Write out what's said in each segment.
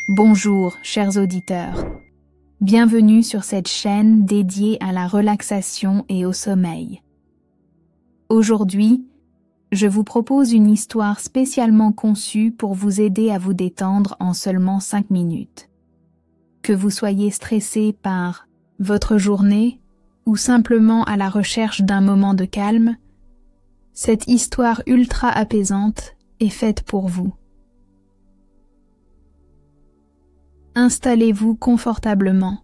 Bonjour, chers auditeurs. Bienvenue sur cette chaîne dédiée à la relaxation et au sommeil. Aujourd'hui, je vous propose une histoire spécialement conçue pour vous aider à vous détendre en seulement 5 minutes. Que vous soyez stressé par votre journée ou simplement à la recherche d'un moment de calme, cette histoire ultra apaisante est faite pour vous. Installez-vous confortablement,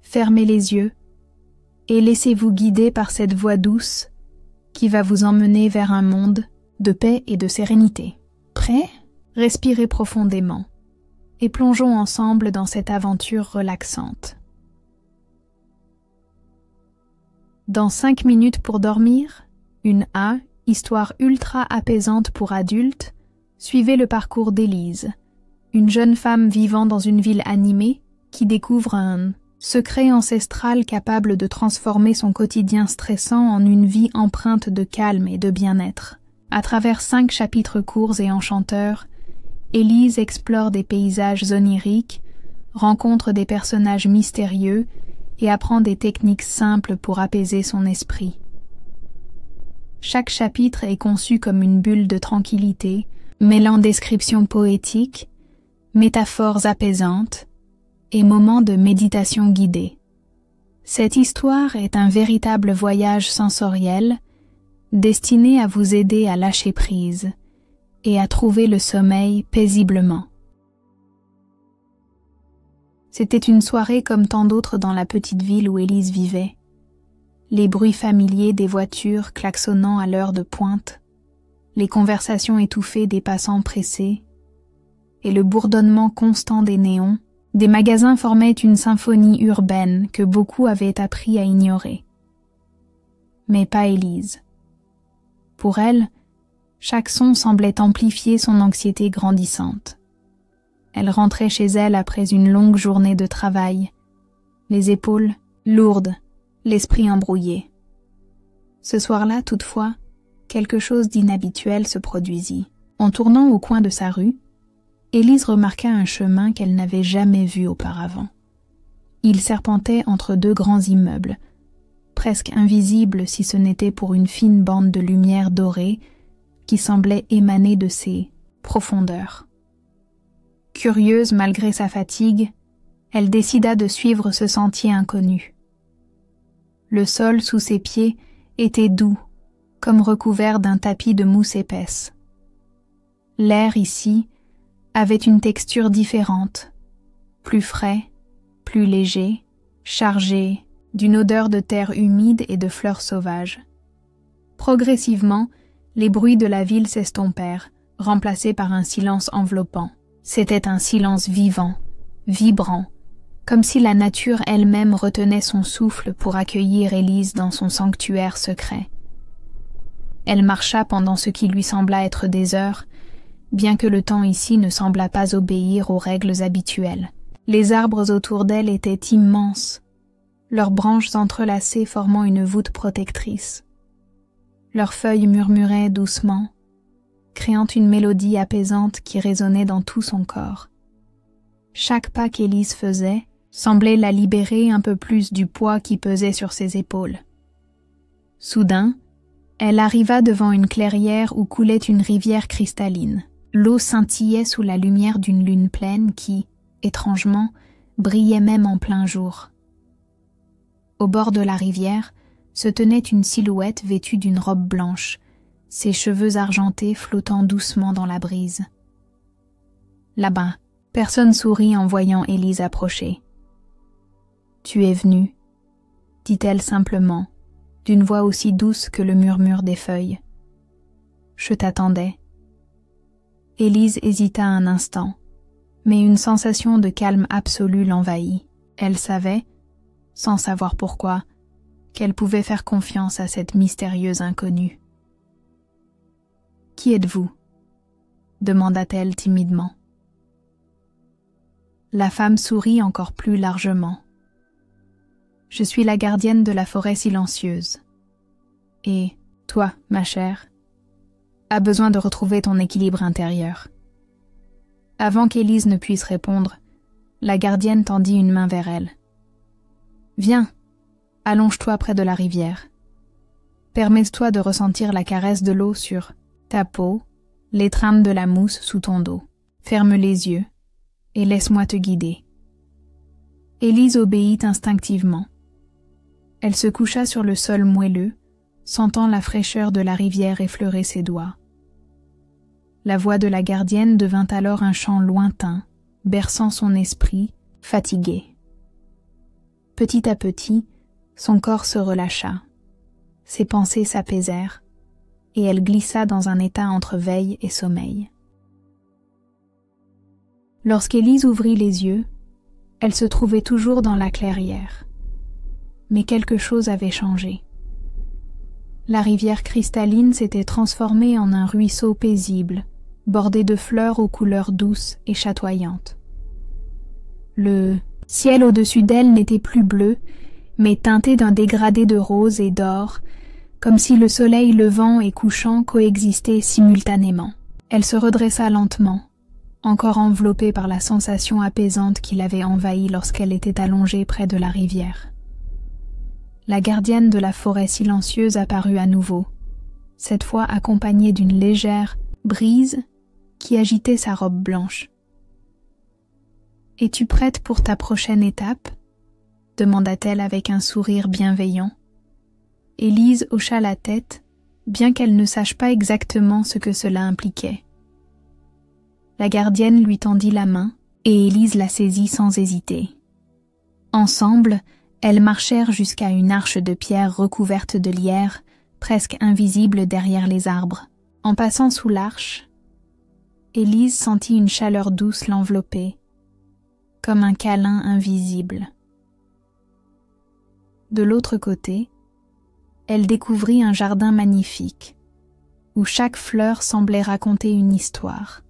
fermez les yeux et laissez-vous guider par cette voix douce qui va vous emmener vers un monde de paix et de sérénité. Prêt? Respirez profondément et plongeons ensemble dans cette aventure relaxante. Dans 5 minutes pour dormir, une histoire ultra apaisante pour adultes, suivez le parcours d'Élise, une jeune femme vivant dans une ville animée qui découvre un secret ancestral capable de transformer son quotidien stressant en une vie empreinte de calme et de bien-être. À travers 5 chapitres courts et enchanteurs, Élise explore des paysages oniriques, rencontre des personnages mystérieux et apprend des techniques simples pour apaiser son esprit. Chaque chapitre est conçu comme une bulle de tranquillité, mêlant descriptions poétiques, métaphores apaisantes et moments de méditation guidée. Cette histoire est un véritable voyage sensoriel destiné à vous aider à lâcher prise et à trouver le sommeil paisiblement. C'était une soirée comme tant d'autres dans la petite ville où Élise vivait. Les bruits familiers des voitures klaxonnant à l'heure de pointe, les conversations étouffées des passants pressés, et le bourdonnement constant des néons, des magasins formaient une symphonie urbaine que beaucoup avaient appris à ignorer. Mais pas Élise. Pour elle, chaque son semblait amplifier son anxiété grandissante. Elle rentrait chez elle après une longue journée de travail, les épaules lourdes, l'esprit embrouillé. Ce soir-là, toutefois, quelque chose d'inhabituel se produisit. En tournant au coin de sa rue, Élise remarqua un chemin qu'elle n'avait jamais vu auparavant. Il serpentait entre 2 grands immeubles, presque invisibles si ce n'était pour une fine bande de lumière dorée qui semblait émaner de ses profondeurs. Curieuse malgré sa fatigue, elle décida de suivre ce sentier inconnu. Le sol sous ses pieds était doux, comme recouvert d'un tapis de mousse épaisse. L'air ici avait une texture différente, plus frais, plus léger, chargé d'une odeur de terre humide et de fleurs sauvages. Progressivement, les bruits de la ville s'estompèrent, remplacés par un silence enveloppant. C'était un silence vivant, vibrant, comme si la nature elle-même retenait son souffle pour accueillir Élise dans son sanctuaire secret. Elle marcha pendant ce qui lui sembla être des heures, bien que le temps ici ne semblât pas obéir aux règles habituelles. Les arbres autour d'elle étaient immenses, leurs branches entrelacées formant une voûte protectrice. Leurs feuilles murmuraient doucement, créant une mélodie apaisante qui résonnait dans tout son corps. Chaque pas qu'Élise faisait semblait la libérer un peu plus du poids qui pesait sur ses épaules. Soudain, elle arriva devant une clairière où coulait une rivière cristalline. L'eau scintillait sous la lumière d'une lune pleine qui, étrangement, brillait même en plein jour. Au bord de la rivière se tenait une silhouette vêtue d'une robe blanche, ses cheveux argentés flottant doucement dans la brise. Là-bas, personne sourit en voyant Élise approcher. « Tu es venue » dit-elle simplement, d'une voix aussi douce que le murmure des feuilles. « Je t'attendais. » Élise hésita un instant, mais une sensation de calme absolu l'envahit. Elle savait, sans savoir pourquoi, qu'elle pouvait faire confiance à cette mystérieuse inconnue. « Qui êtes-vous » demanda-t-elle timidement. La femme sourit encore plus largement. « Je suis la gardienne de la forêt silencieuse. Et toi, ma chère, as besoin de retrouver ton équilibre intérieur. » Avant qu'Élise ne puisse répondre, La gardienne tendit une main vers elle. « Viens, allonge-toi près de la rivière. Permets-toi de ressentir la caresse de l'eau sur ta peau, l'étreinte de la mousse sous ton dos. Ferme les yeux et laisse-moi te guider. » Élise obéit instinctivement. Elle se coucha sur le sol moelleux, sentant la fraîcheur de la rivière effleurer ses doigts. La voix de la gardienne devint alors un chant lointain, berçant son esprit, fatigué. Petit à petit, son corps se relâcha. Ses pensées s'apaisèrent, et elle glissa dans un état entre veille et sommeil. Lorsqu'Élise ouvrit les yeux, elle se trouvait toujours dans la clairière. Mais quelque chose avait changé. La rivière cristalline s'était transformée en un ruisseau paisible, bordé de fleurs aux couleurs douces et chatoyantes. Le ciel au-dessus d'elle n'était plus bleu, mais teinté d'un dégradé de rose et d'or, comme si le soleil levant et couchant coexistaient simultanément. Elle se redressa lentement, encore enveloppée par la sensation apaisante qui l'avait envahie lorsqu'elle était allongée près de la rivière. La gardienne de la forêt silencieuse apparut à nouveau, cette fois accompagnée d'une légère brise qui agitait sa robe blanche. « Es-tu prête pour ta prochaine étape ?» demanda-t-elle avec un sourire bienveillant. Élise hocha la tête, bien qu'elle ne sache pas exactement ce que cela impliquait. La gardienne lui tendit la main et Élise la saisit sans hésiter. Ensemble, elles marchèrent jusqu'à une arche de pierre recouverte de lierre, presque invisible derrière les arbres. En passant sous l'arche, Élise sentit une chaleur douce l'envelopper, comme un câlin invisible. De l'autre côté, elle découvrit un jardin magnifique, où chaque fleur semblait raconter une histoire.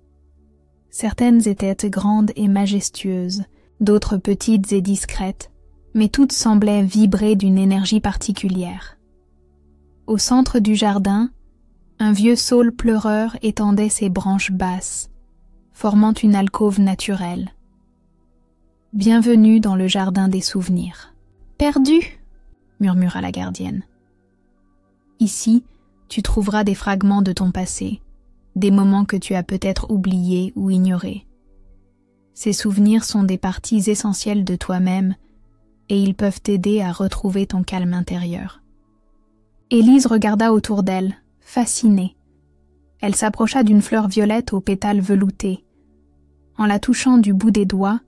Certaines étaient grandes et majestueuses, d'autres petites et discrètes, mais toutes semblaient vibrer d'une énergie particulière. Au centre du jardin, un vieux saule pleureur étendait ses branches basses, formant une alcôve naturelle. « Bienvenue dans le jardin des souvenirs. »« Perdu !» murmura la gardienne. « Ici, tu trouveras des fragments de ton passé, des moments que tu as peut-être oubliés ou ignorés. Ces souvenirs sont des parties essentielles de toi-même et ils peuvent t'aider à retrouver ton calme intérieur. » Élise regarda autour d'elle, fascinée. Elle s'approcha d'une fleur violette aux pétales veloutés. En la touchant du bout des doigts,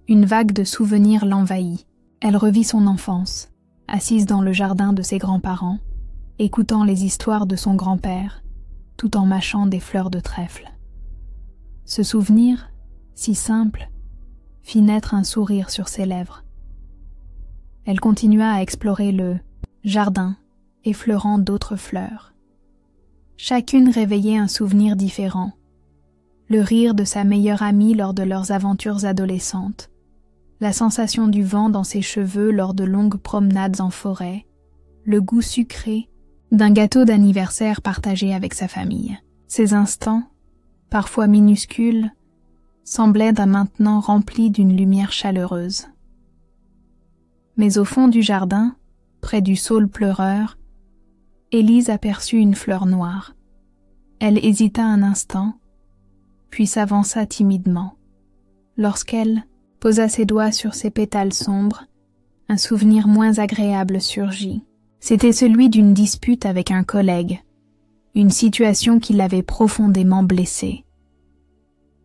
une vague de souvenirs l'envahit. Elle revit son enfance, assise dans le jardin de ses grands-parents, écoutant les histoires de son grand-père, tout en mâchant des fleurs de trèfle. Ce souvenir, si simple, fit naître un sourire sur ses lèvres. Elle continua à explorer le jardin, effleurant d'autres fleurs. Chacune réveillait un souvenir différent. Le rire de sa meilleure amie lors de leurs aventures adolescentes, la sensation du vent dans ses cheveux lors de longues promenades en forêt, le goût sucré d'un gâteau d'anniversaire partagé avec sa famille. Ces instants, parfois minuscules, semblaient maintenant remplis d'une lumière chaleureuse. Mais au fond du jardin, près du saule pleureur, Élise aperçut une fleur noire. Elle hésita un instant, puis s'avança timidement. Lorsqu'elle posa ses doigts sur ses pétales sombres, un souvenir moins agréable surgit. C'était celui d'une dispute avec un collègue, une situation qui l'avait profondément blessée.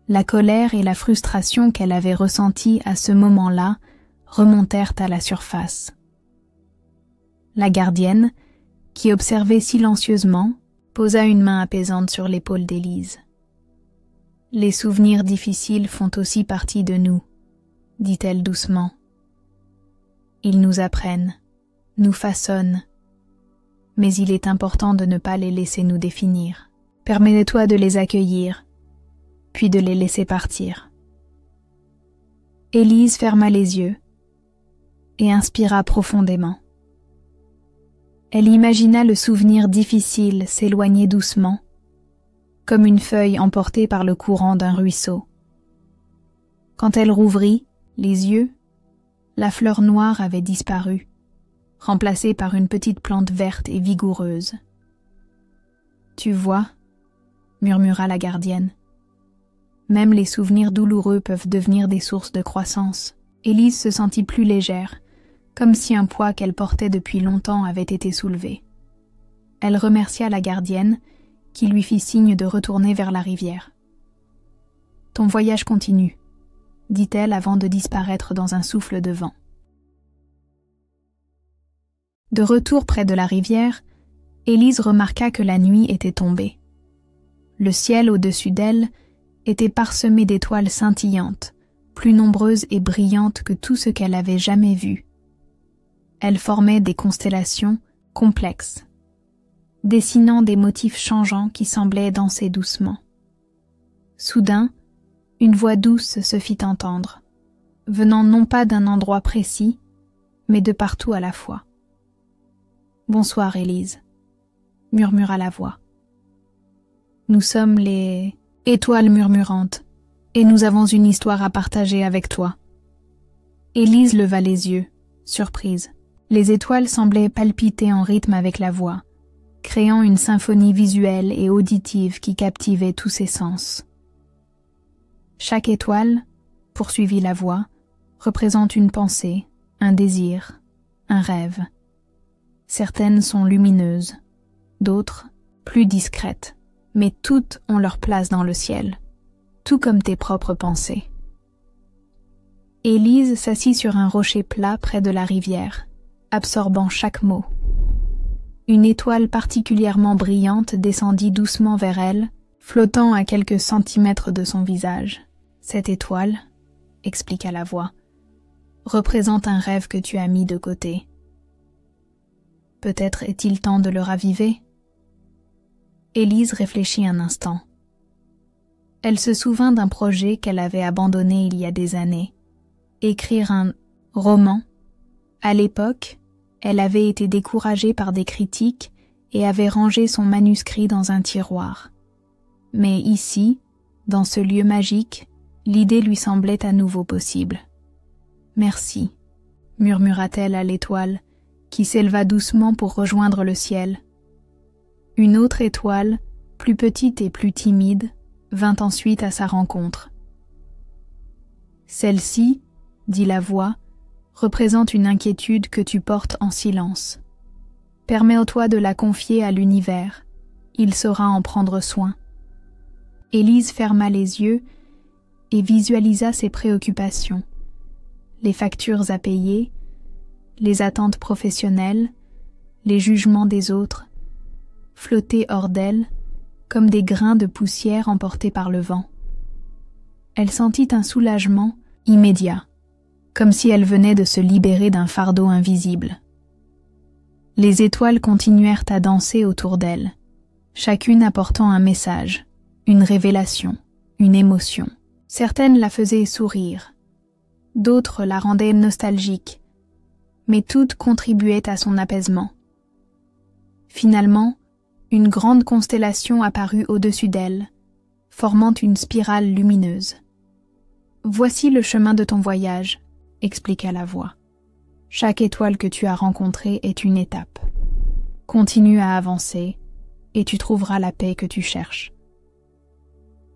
La colère et la frustration qu'elle avait ressenties à ce moment-là remontèrent à la surface. La gardienne, qui observait silencieusement, posa une main apaisante sur l'épaule d'Élise. « Les souvenirs difficiles font aussi partie de nous, » dit-elle doucement. « Ils nous apprennent, nous façonnent, mais il est important de ne pas les laisser nous définir. Permets-toi de les accueillir, puis de les laisser partir. » Élise ferma les yeux et inspira profondément. Elle imagina le souvenir difficile s'éloigner doucement, comme une feuille emportée par le courant d'un ruisseau. Quand elle rouvrit, les yeux, la fleur noire avait disparu, remplacée par une petite plante verte et vigoureuse. « Tu vois » murmura la gardienne. « Même les souvenirs douloureux peuvent devenir des sources de croissance. » Élise se sentit plus légère, comme si un poids qu'elle portait depuis longtemps avait été soulevé. Elle remercia la gardienne, qui lui fit signe de retourner vers la rivière. « Ton voyage continue, » dit-elle avant de disparaître dans un souffle de vent. De retour près de la rivière, Élise remarqua que la nuit était tombée. Le ciel au-dessus d'elle était parsemé d'étoiles scintillantes, plus nombreuses et brillantes que tout ce qu'elle avait jamais vu. Elles formaient des constellations complexes, dessinant des motifs changeants qui semblaient danser doucement. Soudain, une voix douce se fit entendre, venant non pas d'un endroit précis, mais de partout à la fois. « Bonsoir, Élise » murmura la voix. « Nous sommes les étoiles murmurantes, et nous avons une histoire à partager avec toi. » Élise leva les yeux, surprise. Les étoiles semblaient palpiter en rythme avec la voix, créant une symphonie visuelle et auditive qui captivait tous ses sens. Chaque étoile, poursuivit la voix, représente une pensée, un désir, un rêve. Certaines sont lumineuses, d'autres plus discrètes, mais toutes ont leur place dans le ciel, tout comme tes propres pensées. Élise s'assit sur un rocher plat près de la rivière, absorbant chaque mot. Une étoile particulièrement brillante descendit doucement vers elle, flottant à quelques centimètres de son visage. Cette étoile, expliqua la voix, représente un rêve que tu as mis de côté. Peut-être est-il temps de le raviver? Élise réfléchit un instant. Elle se souvint d'un projet qu'elle avait abandonné il y a des années. Écrire un roman. À l'époque, elle avait été découragée par des critiques et avait rangé son manuscrit dans un tiroir. Mais ici, dans ce lieu magique, l'idée lui semblait à nouveau possible. « Merci » murmura-t-elle à l'étoile, qui s'éleva doucement pour rejoindre le ciel. Une autre étoile, plus petite et plus timide, vint ensuite à sa rencontre. « Celle-ci, » dit la voix, « représente une inquiétude que tu portes en silence. Permets-toi de la confier à l'univers, il saura en prendre soin. » Élise ferma les yeux et visualisa ses préoccupations, les factures à payer, les attentes professionnelles, les jugements des autres, flotter hors d'elle comme des grains de poussière emportés par le vent. Elle sentit un soulagement immédiat, comme si elle venait de se libérer d'un fardeau invisible. Les étoiles continuèrent à danser autour d'elle, chacune apportant un message, une révélation, une émotion. Certaines la faisaient sourire, d'autres la rendaient nostalgique, mais toutes contribuaient à son apaisement. Finalement, une grande constellation apparut au-dessus d'elle, formant une spirale lumineuse. « Voici le chemin de ton voyage », expliqua la voix. « Chaque étoile que tu as rencontrée est une étape. Continue à avancer, et tu trouveras la paix que tu cherches. »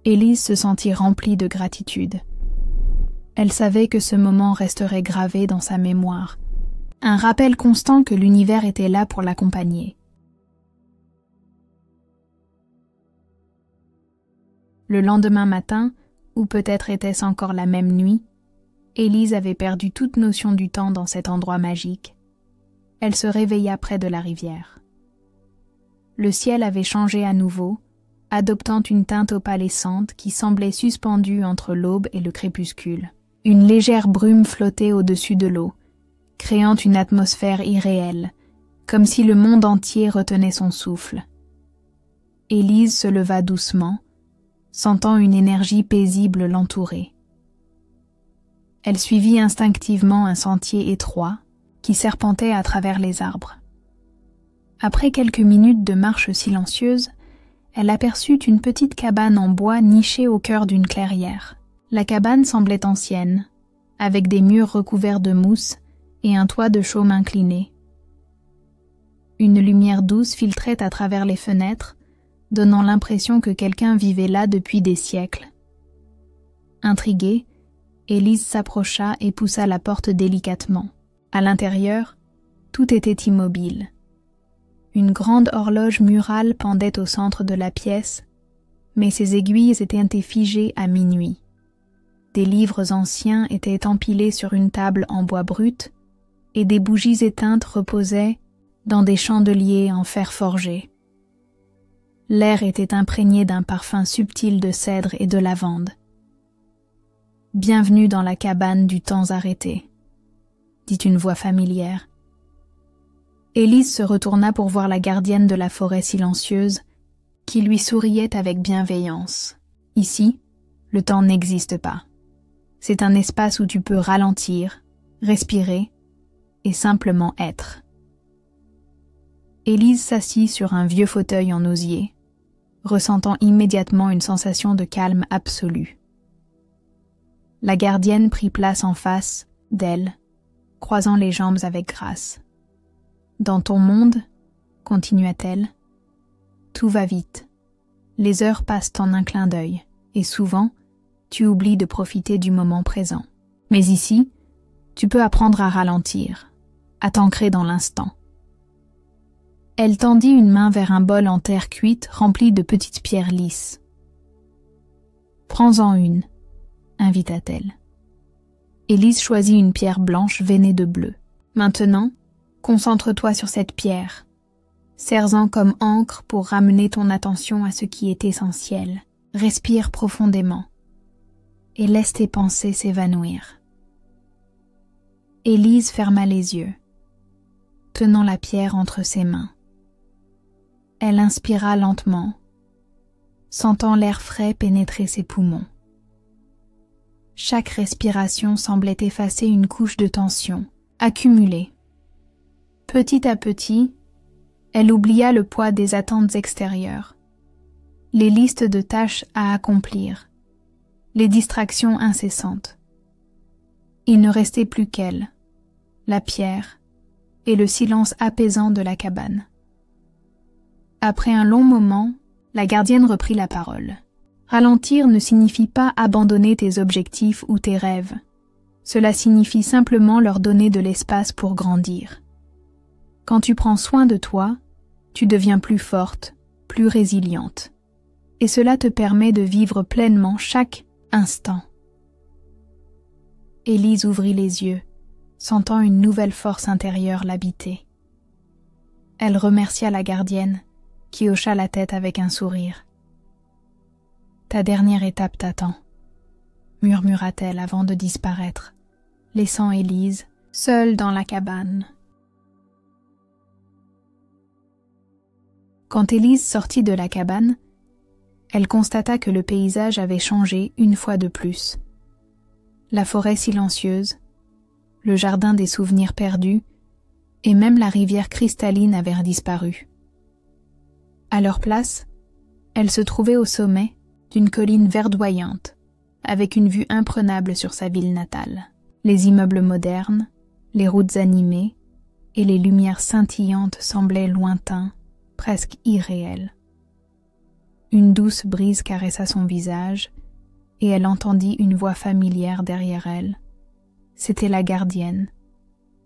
Élise se sentit remplie de gratitude. Elle savait que ce moment resterait gravé dans sa mémoire, un rappel constant que l'univers était là pour l'accompagner. Le lendemain matin, ou peut-être était-ce encore la même nuit, Élise avait perdu toute notion du temps dans cet endroit magique. Elle se réveilla près de la rivière. Le ciel avait changé à nouveau, adoptant une teinte opalescente qui semblait suspendue entre l'aube et le crépuscule. Une légère brume flottait au-dessus de l'eau, créant une atmosphère irréelle, comme si le monde entier retenait son souffle. Élise se leva doucement, sentant une énergie paisible l'entourer. Elle suivit instinctivement un sentier étroit qui serpentait à travers les arbres. Après quelques minutes de marche silencieuse, elle aperçut une petite cabane en bois nichée au cœur d'une clairière. La cabane semblait ancienne, avec des murs recouverts de mousse et un toit de chaume incliné. Une lumière douce filtrait à travers les fenêtres, donnant l'impression que quelqu'un vivait là depuis des siècles. Intriguée, Élise s'approcha et poussa la porte délicatement. À l'intérieur, tout était immobile. Une grande horloge murale pendait au centre de la pièce, mais ses aiguilles étaient figées à minuit. Des livres anciens étaient empilés sur une table en bois brut, et des bougies éteintes reposaient dans des chandeliers en fer forgé. L'air était imprégné d'un parfum subtil de cèdre et de lavande. « Bienvenue dans la cabane du temps arrêté », dit une voix familière. Élise se retourna pour voir la gardienne de la forêt silencieuse, qui lui souriait avec bienveillance. « Ici, le temps n'existe pas. C'est un espace où tu peux ralentir, respirer et simplement être. » Élise s'assit sur un vieux fauteuil en osier, ressentant immédiatement une sensation de calme absolu. La gardienne prit place en face d'elle, croisant les jambes avec grâce. « Dans ton monde, continua-t-elle, tout va vite. Les heures passent en un clin d'œil, et souvent, tu oublies de profiter du moment présent. Mais ici, tu peux apprendre à ralentir, à t'ancrer dans l'instant. » Elle tendit une main vers un bol en terre cuite rempli de petites pierres lisses. « Prends-en une, » invita-t-elle. Élise choisit une pierre blanche veinée de bleu. « Maintenant, concentre-toi sur cette pierre. Serre-en comme encre pour ramener ton attention à ce qui est essentiel. Respire profondément et laisse tes pensées s'évanouir. » Élise ferma les yeux, tenant la pierre entre ses mains. Elle inspira lentement, sentant l'air frais pénétrer ses poumons. Chaque respiration semblait effacer une couche de tension, accumulée. Petit à petit, elle oublia le poids des attentes extérieures, les listes de tâches à accomplir, les distractions incessantes. Il ne restait plus qu'elle, la pierre et le silence apaisant de la cabane. Après un long moment, la gardienne reprit la parole. Ralentir ne signifie pas abandonner tes objectifs ou tes rêves. Cela signifie simplement leur donner de l'espace pour grandir. Quand tu prends soin de toi, tu deviens plus forte, plus résiliente. Et cela te permet de vivre pleinement chaque instant. Élise ouvrit les yeux, sentant une nouvelle force intérieure l'habiter. Elle remercia la gardienne, qui hocha la tête avec un sourire. « Ta dernière étape t'attend, » murmura-t-elle avant de disparaître, laissant Élise seule dans la cabane. Quand Élise sortit de la cabane, elle constata que le paysage avait changé une fois de plus. La forêt silencieuse, le jardin des souvenirs perdus, et même la rivière cristalline avaient disparu. À leur place, elle se trouvait au sommet d'une colline verdoyante, avec une vue imprenable sur sa ville natale. Les immeubles modernes, les routes animées et les lumières scintillantes semblaient lointains, presque irréels. Une douce brise caressa son visage, et elle entendit une voix familière derrière elle. C'était la gardienne,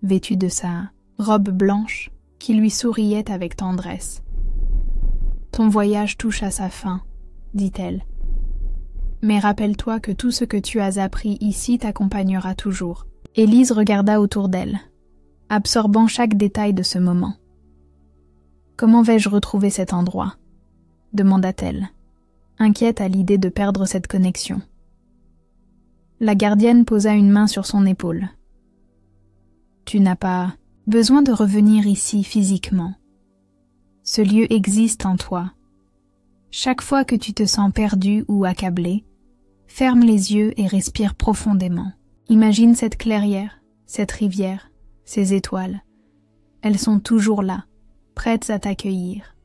vêtue de sa robe blanche, qui lui souriait avec tendresse. « Ton voyage touche à sa fin, » dit-elle. « Mais rappelle-toi que tout ce que tu as appris ici t'accompagnera toujours. » Élise regarda autour d'elle, absorbant chaque détail de ce moment. « Comment vais-je retrouver cet endroit ?» demanda-t-elle, inquiète à l'idée de perdre cette connexion. La gardienne posa une main sur son épaule. « Tu n'as pas besoin de revenir ici physiquement. Ce lieu existe en toi. Chaque fois que tu te sens perdu ou accablé, ferme les yeux et respire profondément. Imagine cette clairière, cette rivière, ces étoiles. Elles sont toujours là, prêtes à t'accueillir. »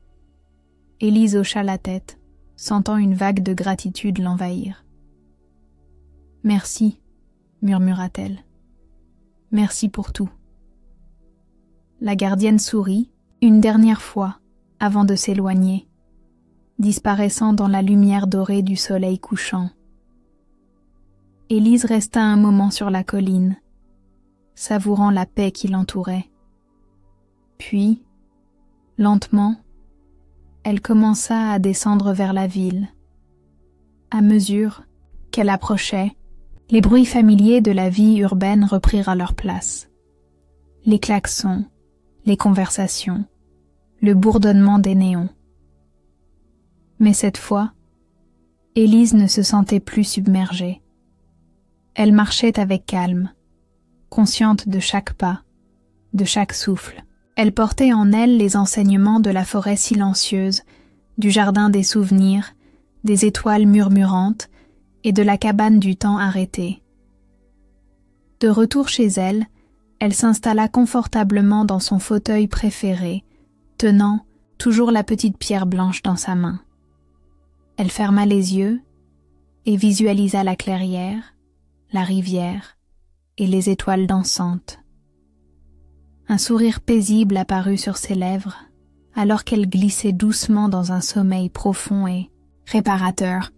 Élise hocha la tête, sentant une vague de gratitude l'envahir. « Merci, murmura-t-elle. Merci pour tout. La gardienne sourit, une dernière fois, avant de s'éloigner, disparaissant dans la lumière dorée du soleil couchant. Élise resta un moment sur la colline, savourant la paix qui l'entourait. Puis, lentement, elle commença à descendre vers la ville. À mesure qu'elle approchait, les bruits familiers de la vie urbaine reprirent à leur place. Les klaxons, les conversations, le bourdonnement des néons. Mais cette fois, Élise ne se sentait plus submergée. Elle marchait avec calme, consciente de chaque pas, de chaque souffle. Elle portait en elle les enseignements de la forêt silencieuse, du jardin des souvenirs, des étoiles murmurantes et de la cabane du temps arrêté. De retour chez elle, elle s'installa confortablement dans son fauteuil préféré, tenant toujours la petite pierre blanche dans sa main. Elle ferma les yeux et visualisa la clairière, la rivière et les étoiles dansantes. Un sourire paisible apparut sur ses lèvres, alors qu'elle glissait doucement dans un sommeil profond et réparateur.